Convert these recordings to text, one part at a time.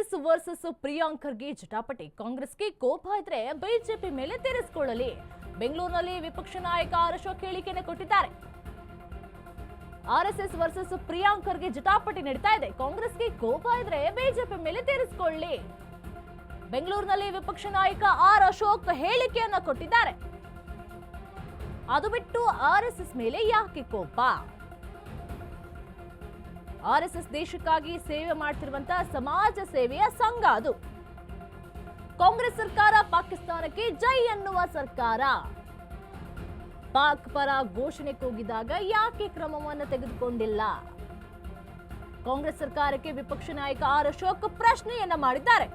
RSS versus Priyank Kharge ಜಟಾಪಟಿ. ಕಾಂಗ್ರೆಸ್ಗೆ ಕೋಪ ಇದ್ರೆ ಬಿಜೆಪಿ ಮೇಲೆ ತೀರಿಸಿಕೊಳ್ಳಲಿ. ಬೆಂಗಳೂರಿನಲ್ಲಿ ವಿಪಕ್ಷ ನಾಯಕ ಅಶೋಕ್ ಹೇಳಿಕೆಯನ್ನು ಕೊಟ್ಟಿದ್ದಾರೆ. ಆರ್ಎಸ್ಎಸ್ ವರ್ಸಸ್ ಪ್ರಿಯಾಂಕ್ ಖರ್ಗೆ ಜಟಾಪಟಿ ನಡೀತಾ ಇದೆ. ಕಾಂಗ್ರೆಸ್ಗೆ ಕೋಪ ಇದ್ರೆ ಬಿಜೆಪಿ ಮೇಲೆ ತೀರಿಸಿಕೊಳ್ಳಿ. ಬೆಂಗಳೂರಿನಲ್ಲಿ ವಿಪಕ್ಷ ನಾಯಕ ಅಶೋಕ್ ಹೇಳಿಕೆಯನ್ನ ಕೊಟ್ಟಿದ್ದಾರೆ. ಅದು ಬಿಟ್ಟು ಆರ್ಎಸ್ಎಸ್ ಮೇಲೆ ಯಾಕೆ ಕೋಪ? ಆರ್ಎಸ್ಎಸ್ ದೇಶಕ್ಕಾಗಿ ಸೇವೆ ಮಾಡ್ತಿರುವಂತಹ ಸಮಾಜ ಸೇವೆಯ ಸಂಘ ಅದು. ಕಾಂಗ್ರೆಸ್ ಸರ್ಕಾರ ಪಾಕಿಸ್ತಾನಕ್ಕೆ ಜೈ ಅನ್ನುವ ಸರ್ಕಾರ. ಪಾಕ್ ಪರ ಘೋಷಣೆ ಕೂಗಿದಾಗ ಯಾಕೆ ಕ್ರಮವನ್ನು ತೆಗೆದುಕೊಂಡಿಲ್ಲ? ಕಾಂಗ್ರೆಸ್ ಸರ್ಕಾರಕ್ಕೆ ವಿಪಕ್ಷ ನಾಯಕ ಅಶೋಕ್ ಪ್ರಶ್ನೆಯನ್ನ ಮಾಡಿದ್ದಾರೆ.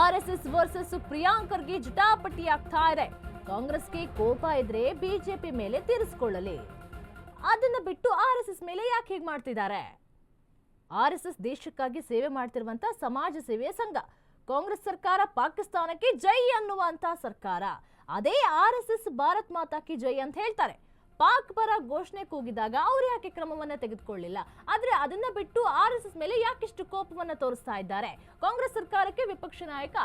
ಆರ್ಎಸ್ಎಸ್ ವರ್ಸಸ್ ಪ್ರಿಯಾಂಕ್ ಖರ್ಗೆ ಜಟಾಪಟಿ ಆಗ್ತಾ ಇದೆ. ಕಾಂಗ್ರೆಸ್ಗೆ ಕೋಪ ಇದ್ರೆ ಬಿಜೆಪಿ ಮೇಲೆ ತೀರಿಸಿಕೊಳ್ಳಲಿ. ಅದನ್ನ ಬಿಟ್ಟು ಆರ್ಎಸ್ಎಸ್ ಮೇಲೆ ಯಾಕೆ ಹೀಗೆ ಮಾಡ್ತಿದ್ದಾರೆ? ಆರ್ಎಸ್ಎಸ್ ದೇಶಕ್ಕಾಗಿ ಸೇವೆ ಮಾಡ್ತಿರುವಂತ ಸಮಾಜ ಸೇವೆಯ ಸಂಘ. ಕಾಂಗ್ರೆಸ್ ಸರ್ಕಾರ ಪಾಕಿಸ್ತಾನಕ್ಕೆ ಜೈ ಅನ್ನುವಂತ ಸರ್ಕಾರ. ಅದೇ ಆರ್ಎಸ್ಎಸ್ ಭಾರತ್ ಮಾತಾ ಕಿ ಜೈ ಅಂತ ಹೇಳ್ತಾರೆ. ಪಾಕ್ ಪರ ಘೋಷಣೆ ಕೂಗಿದಾಗ ಅವ್ರು ಯಾಕೆ ಕ್ರಮವನ್ನ ತೆಗೆದುಕೊಳ್ಳಿಲ್ಲ? ಆದ್ರೆ ಅದನ್ನ ಬಿಟ್ಟು ಆರ್ಎಸ್ಎಸ್ ಮೇಲೆ ಯಾಕಿಷ್ಟು ಕೋಪವನ್ನ ತೋರಿಸ್ತಾ ಇದ್ದಾರೆ? ಕಾಂಗ್ರೆಸ್ ಸರ್ಕಾರಕ್ಕೆ ವಿಪಕ್ಷ ನಾಯಕ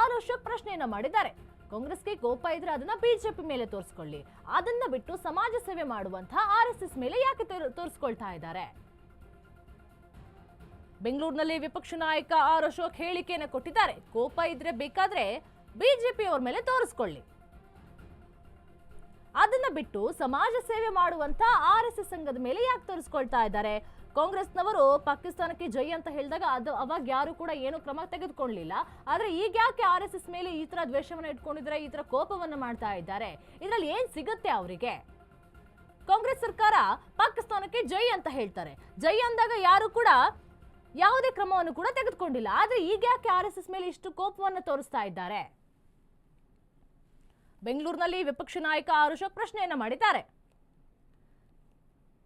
ಅಶೋಕ್ ಪ್ರಶ್ನೆಯನ್ನ ಮಾಡಿದ್ದಾರೆ. ಕಾಂಗ್ರೆಸ್ಗೆ ಕೋಪ ಇದ್ರೆ ಅದನ್ನ ಬಿಜೆಪಿ ಮೇಲೆ ತೋರಿಸ್ಕೊಳ್ಳಿ. ಅದನ್ನ ಬಿಟ್ಟು ಸಮಾಜ ಸೇವೆ ಮಾಡುವಂತಹ ಆರ್ಎಸ್ಎಸ್ ಮೇಲೆ ಯಾಕೆ ತೋರಿಸ್ಕೊಳ್ತಾ ಇದ್ದಾರೆ? ಬೆಂಗಳೂರಿನಲ್ಲಿ ವಿಪಕ್ಷ ನಾಯಕ ಅಶೋಕ್ ಹೇಳಿಕೆಯನ್ನು ಕೊಟ್ಟಿದ್ದಾರೆ. ಕೋಪ ಇದ್ರೆ ಬೇಕಾದ್ರೆ ಬಿಜೆಪಿ ಅವ್ರ ಮೇಲೆ ತೋರಿಸ್ಕೊಳ್ಳಿ. ಅದನ್ನ ಬಿಟ್ಟು ಸಮಾಜ ಸೇವೆ ಮಾಡುವಂತ ಆರ್ಎಸ್ಎಸ್ ಸಂಘದ ಮೇಲೆ ಯಾಕೆ ತೋರಿಸ್ಕೊಳ್ತಾ ಇದ್ದಾರೆ? ಕಾಂಗ್ರೆಸ್ನವರು ಪಾಕಿಸ್ತಾನಕ್ಕೆ ಜೈ ಅಂತ ಹೇಳಿದಾಗ ಅವಾಗ ಯಾರು ಕೂಡ ಏನು ಕ್ರಮ ತೆಗೆದುಕೊಳ್ಳಲಿಲ್ಲ. ಆದ್ರೆ ಈಗ ಯಾಕೆ ಆರ್ಎಸ್ಎಸ್ ಮೇಲೆ ಈ ತರ ದ್ವೇಷವನ್ನ ಇಟ್ಕೊಂಡಿದ್ರೆ, ಈ ತರ ಕೋಪವನ್ನ ಮಾಡ್ತಾ ಇದ್ದಾರೆ? ಇದ್ರಲ್ಲಿ ಏನ್ ಸಿಗುತ್ತೆ ಅವರಿಗೆ? ಕಾಂಗ್ರೆಸ್ ಸರ್ಕಾರ ಪಾಕಿಸ್ತಾನಕ್ಕೆ ಜೈ ಅಂತ ಹೇಳ್ತಾರೆ. ಜೈ ಅಂದಾಗ ಯಾರು ಕೂಡ ಯಾವುದೇ ಕ್ರಮವನ್ನು ಕೂಡ ತೆಗೆದುಕೊಂಡಿಲ್ಲ. ಆದ್ರೆ ಈಗ ಯಾಕೆ ಆರ್ಎಸ್ಎಸ್ ಮೇಲೆ ಇಷ್ಟು ಕೋಪವನ್ನು ತೋರಿಸ್ತಾ ಇದ್ದಾರೆ? ಬೆಂಗಳೂರಿನಲ್ಲಿ ವಿಪಕ್ಷ ನಾಯಕ ಅಶೋಕ್ ಪ್ರಶ್ನೆಯನ್ನ ಮಾಡಿದ್ದಾರೆ.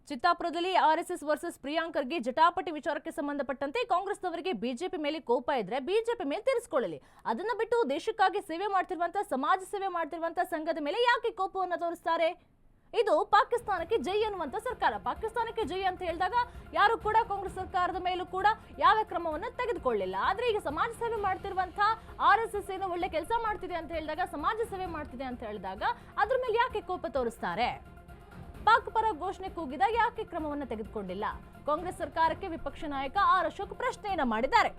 ಚಿತ್ತಾಪುರದಲ್ಲಿ ಆರ್ಎಸ್ಎಸ್ ವರ್ಸಸ್ ಪ್ರಿಯಾಂಕ್ ಖರ್ಗೆ ಜಟಾಪಟಿ ವಿಚಾರಕ್ಕೆ ಸಂಬಂಧಪಟ್ಟಂತೆ ಕಾಂಗ್ರೆಸ್ನವರಿಗೆ ಬಿಜೆಪಿ ಮೇಲೆ ಕೋಪ ಇದ್ರೆ ಬಿಜೆಪಿ ಮೇಲೆ ತೀರಿಸಿಕೊಳ್ಳಲಿ. ಅದನ್ನ ಬಿಟ್ಟು ದೇಶಕ್ಕಾಗಿ ಸೇವೆ ಮಾಡ್ತಿರುವಂತಹ ಸಮಾಜ ಸೇವೆ ಮಾಡ್ತಿರುವಂತಹ ಸಂಘದ ಮೇಲೆ ಯಾಕೆ ಕೋಪವನ್ನು ತೋರಿಸ್ತಾರೆ? ಇದು ಪಾಕಿಸ್ತಾನಕ್ಕೆ ಜೈ ಅನ್ನುವಂತ ಸರ್ಕಾರ. ಪಾಕಿಸ್ತಾನಕ್ಕೆ ಜೈ ಅಂತ ಹೇಳಿದಾಗ ಯಾರು ಕೂಡ ಕಾಂಗ್ರೆಸ್ ಸರ್ಕಾರದ ಮೇಲೂ ಕೂಡ ಯಾವ ಕ್ರಮವನ್ನು ತೆಗೆದುಕೊಳ್ಳಿಲ್ಲ. ಆದ್ರೆ ಈಗ ಸಮಾಜ ಸೇವೆ ಮಾಡ್ತಿರುವಂತಹ ಆರ್ಎಸ್ಎಸ್ ಏನೋ ಒಳ್ಳೆ ಕೆಲಸ ಮಾಡ್ತಿದೆ ಅಂತ ಹೇಳಿದಾಗ, ಸಮಾಜ ಸೇವೆ ಮಾಡ್ತಿದೆ ಅಂತ ಹೇಳಿದಾಗ ಅದ್ರ ಮೇಲೆ ಯಾಕೆ ಕೋಪ ತೋರಿಸ್ತಾರೆ? ಪಾಕ್ ಪರ ಘೋಷಣೆ ಕೂಗಿದಾಗ ಯಾಕೆ ಕ್ರಮವನ್ನು ತೆಗೆದುಕೊಂಡಿಲ್ಲ? ಕಾಂಗ್ರೆಸ್ ಸರ್ಕಾರಕ್ಕೆ ವಿಪಕ್ಷ ನಾಯಕ ಅಶೋಕ್ ಪ್ರಶ್ನೆಯನ್ನ ಮಾಡಿದ್ದಾರೆ.